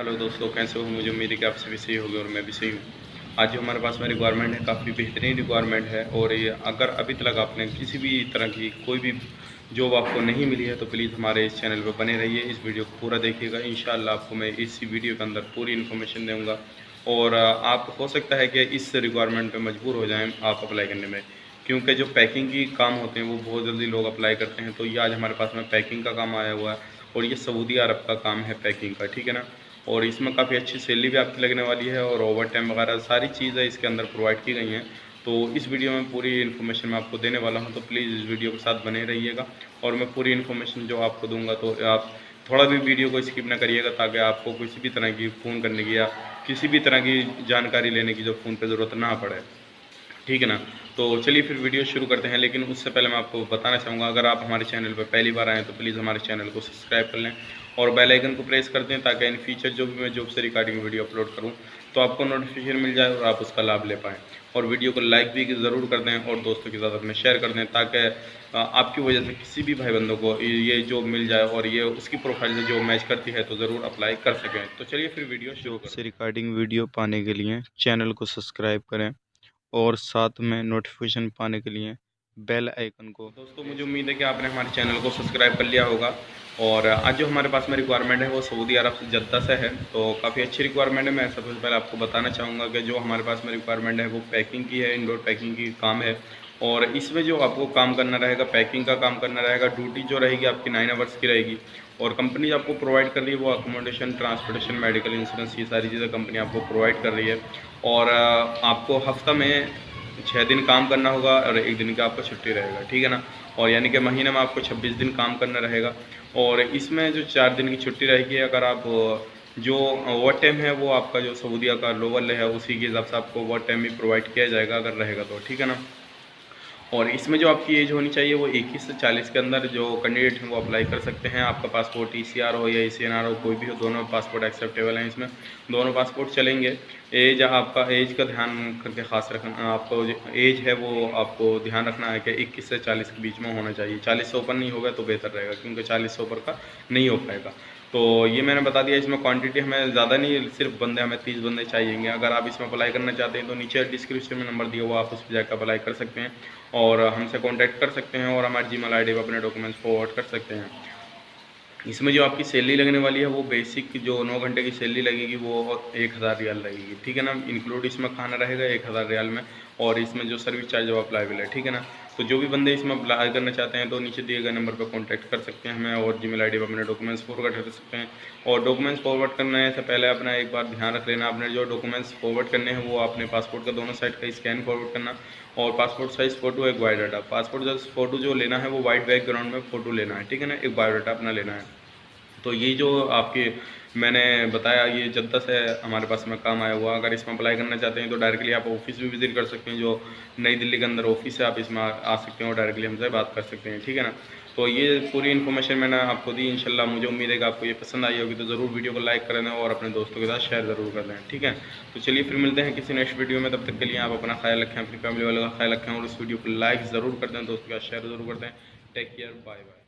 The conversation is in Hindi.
हेलो दोस्तों, कैसे हो? मुझे उम्मीद है कि आप सभी सही होंगे और मैं भी सही हूँ। आज जो हमारे पास में रिक्वायरमेंट है, काफ़ी बेहतरीन रिक्वायरमेंट है। और ये अगर अभी तक आपने किसी भी तरह की कोई भी जॉब आपको नहीं मिली है तो प्लीज़ हमारे इस चैनल पर बने रहिए, इस वीडियो को पूरा देखिएगा। इंशाल्लाह आपको मैं इसी वीडियो के अंदर पूरी इन्फॉर्मेशन दूँगा। और आप हो सकता है कि इस रिक्वायरमेंट पे मजबूर हो जाएँ आप अप्लाई करने में, क्योंकि जो पैकिंग की काम होते हैं वो बहुत जल्दी लोग अप्लाई करते हैं। तो ये आज हमारे पास में पैकिंग का काम आया हुआ है और ये सऊदी अरब का काम है पैकिंग का, ठीक है ना? और इसमें काफ़ी अच्छी सैलरी भी आपकी लगने वाली है और ओवर टाइम वगैरह सारी चीज़ें इसके अंदर प्रोवाइड की गई हैं। तो इस वीडियो में पूरी इन्फॉर्मेशन मैं आपको देने वाला हूं, तो प्लीज़ इस वीडियो के साथ बने रहिएगा। और मैं पूरी इन्फॉर्मेशन जो आपको दूंगा तो आप थोड़ा भी वीडियो को स्किप ना करिएगा, ताकि आपको किसी भी तरह की फ़ोन करने की या किसी भी तरह की जानकारी लेने की जो फ़ोन पर ज़रूरत ना पड़े, ठीक है ना? तो चलिए फिर वीडियो शुरू करते हैं। लेकिन उससे पहले मैं आपको बताना चाहूँगा, अगर आप हमारे चैनल पर पहली बार आएँ तो प्लीज़ हमारे चैनल को सब्सक्राइब कर लें और बेल आइकन को प्रेस कर दें, ताकि इन फ्यूचर जो भी मैं जॉब से रिगार्डिंग वीडियो अपलोड करूँ तो आपको नोटिफिकेशन मिल जाए और आप उसका लाभ ले पाएँ। और वीडियो को लाइक भी ज़रूर कर दें और दोस्तों के साथ अपने शेयर कर दें, ताकि आपकी वजह से किसी भी भाई बंदों को ये जॉब मिल जाए और ये उसकी प्रोफाइल से जॉब मैच करती है तो ज़रूर अप्लाई कर सकें। तो चलिए फिर वीडियो शुरू करते हैं। से रिगार्डिंग वीडियो पाने के लिए चैनल को सब्सक्राइब करें और साथ में नोटिफिकेशन पाने के लिए बेल आइकन को। दोस्तों, मुझे उम्मीद है कि आपने हमारे चैनल को सब्सक्राइब कर लिया होगा। और आज जो हमारे पास में रिक्वायरमेंट है वो सऊदी अरब से जद्दा से है, तो काफ़ी अच्छी रिक्वायरमेंट है। मैं सबसे पहले आपको बताना चाहूँगा कि जो हमारे पास में रिक्वायरमेंट है वो पैकिंग की है, इंडोर पैकिंग की काम है। और इसमें जो आपको काम करना रहेगा, पैकिंग का काम करना रहेगा। ड्यूटी जो रहेगी आपकी 9 आवर्स की रहेगी। और कंपनी आपको प्रोवाइड कर रही है वो अकोमोडेशन, ट्रांसपोर्टेशन, मेडिकल इंश्योरेंस, ये सारी चीज़ें कंपनी आपको प्रोवाइड कर रही है। और आपको हफ्ता में 6 दिन काम करना होगा और 1 दिन का आपका छुट्टी रहेगा, ठीक है ना? और यानी कि महीने में आपको 26 दिन काम करना रहेगा। और इसमें जो 4 दिन की छुट्टी रहेगी, अगर आप जो ओवर टाइम है वो आपका जो सऊदीया का लोअर है उसी के हिसाब से आपको ओवर टाइम भी प्रोवाइड किया जाएगा अगर रहेगा तो, ठीक है ना? और इसमें जो आपकी एज होनी चाहिए वो 21 से 40 के अंदर जो कैंडिडेट हैं वो अप्लाई कर सकते हैं। आपका पासपोर्ट ईसीआर हो या ईसीएनआर हो, कोई भी हो, दोनों पासपोर्ट एक्सेप्टेबल हैं इसमें, दोनों पासपोर्ट चलेंगे। एज, आपका एज का ध्यान करके ख़ास रखना, आपको जो एज है वो आपको ध्यान रखना है कि 21 से 40 के बीच में होना चाहिए। 40 से ऊपर नहीं होगा तो बेहतर रहेगा, क्योंकि 40 से ऊपर का नहीं हो पाएगा। तो ये मैंने बता दिया। इसमें क्वांटिटी हमें ज़्यादा नहीं, सिर्फ बंदे हमें 30 बंदे चाहिएंगे। अगर आप इसमें अप्लाई करना चाहते हैं तो नीचे डिस्क्रिप्शन में नंबर दिया हुआ, आप उस पर जाकर अप्लाई कर सकते हैं और हमसे कांटेक्ट कर सकते हैं और हमारे जीमेल आईडी पर अपने डॉक्यूमेंट्स फॉरवर्ड कर सकते हैं। इसमें जो आपकी सैलरी लगने वाली है वो बेसिक जो 9 घंटे की सैलरी लगेगी वो 1000 रियाल लगेगी, ठीक है ना? इंक्लूड इसमें खाना रहेगा 1000 रियाल में। और इसमें जो सर्विस चार्ज वो अप्लाईबल है, ठीक है ना? तो जो भी बंदे इसमें अप्लाई करना चाहते हैं तो नीचे दिए गए नंबर पर कॉन्टैक्ट कर सकते हैं हमें और जीमेल आईडी पर अपने डॉक्यूमेंट्स फॉरवर्ड कर सकते हैं। और डॉक्यूमेंट्स फॉरवर्ड करने से पहले अपना एक बार ध्यान रख लेना, आपने जो डॉक्यूमेंट्स फॉरवर्ड करने हैं वो अपने पासपोर्ट का दोनों साइड का स्कैन फॉरवर्ड करना और पासपोर्ट साइज़ फ़ोटो, एक बायोडाटा। पासपोर्ट साइज़ फ़ोटो जो लेना है वो वाइट बैकग्राउंड में फ़ोटो लेना है, ठीक है ना? एक बायोडाटा अपना लेना है। तो ये जो आपके मैंने बताया, ये जद्दा से हमारे पास में काम आया हुआ। अगर इसमें अप्लाई करना चाहते हैं तो डायरेक्टली आप ऑफिस भी विजिट कर सकते हैं, जो नई दिल्ली के अंदर ऑफिस है, आप इसमें आ सकते हैं और डायरेक्टली हमसे बात कर सकते हैं, ठीक है ना? तो ये पूरी इन्फॉर्मेशन मैंने आपको दी। इंशाल्लाह मुझे उम्मीद है कि आपको ये पसंद आई होगी, तो ज़रूर वीडियो को लाइक कर दें और अपने दोस्तों के साथ शेयर ज़रूर कर दें, ठीक है? तो चलिए फिर मिलते हैं किसी नेक्स्ट वीडियो में। तब तक के लिए आप अपना ख्याल रखें, अपनी फैमिली वालों का ख्याल रखें और उस वीडियो को लाइक ज़रूर कर दें, दोस्तों के साथ शेयर ज़रूर कर दें। Take care, bye bye.